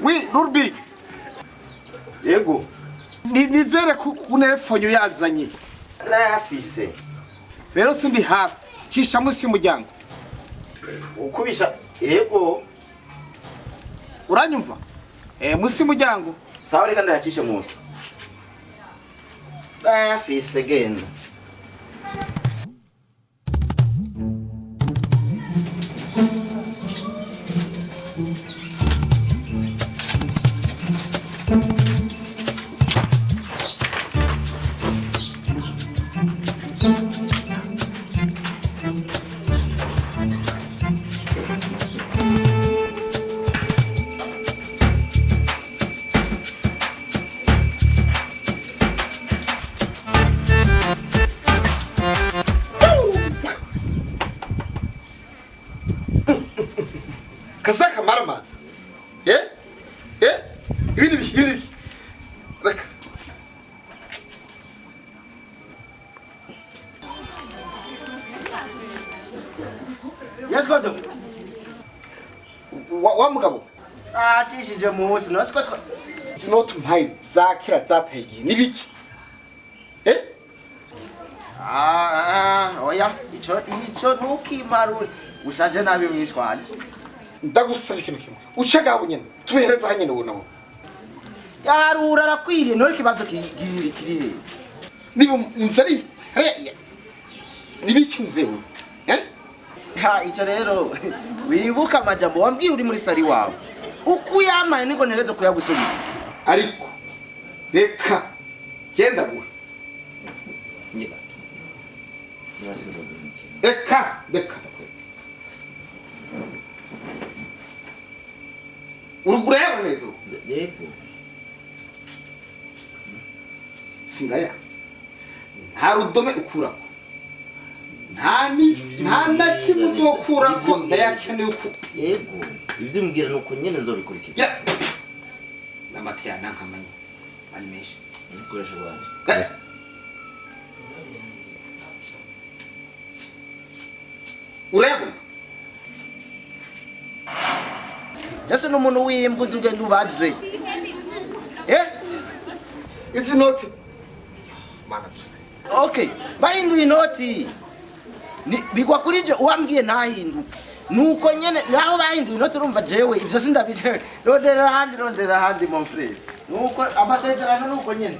Oui, Ruby. Yego. Nizere kunefonyo yazanye. Nayafise. Rero sindi hafi. Kisha musi mujyango. Ukubisha yego. Uranyumva? Musi mujyango. Sawa reka ndayakishe musi. Nayafise genda. Kasaka maramazi. Ibini. Reka. Yes, Kodo. Wa mugabo. Cishije musi no siko Zinoti mpaye zakira zataye igihe nibiki? Oya, ico ntukimarure. Ushaje nabi mwishwanje. Ndagusaba ikintu kimwe. Ucagaho nyene. Tubihereza hanyene ubu nabo. Yarura arakwiriye none kibazo kiri. Nibo nzari. Nibiki mvewe? Ico rero wibuka amajambo wambwiye uri muri sari wawe. Ukuyamaye niko ntegezo kuyagusubiza. Ariko reka genda guha. Nyega. Reka. Urugureba neza. Yego. Singaya. Nta rudome ukurako. Nta na kimwe uzokurako ndayakeneye uko. Yego. Ibyo mbwira nuko nyene nzobikurikira. Ya. Namatya nankamanye. Bani meshi. Nikoresha bwanje. Ureba. Jase n'umuntu w'imbuzi ugenda ubaze. Izi noti. Mana duse. Okay, bahinduye inoti. Bigwa kuri je uwambwiye ntahinduke. Nuko nyene naho bahinduye inoti urumva jewe ivyo sindabize. Rondera handi mon frère. Nuko amasezerano nuko nyene.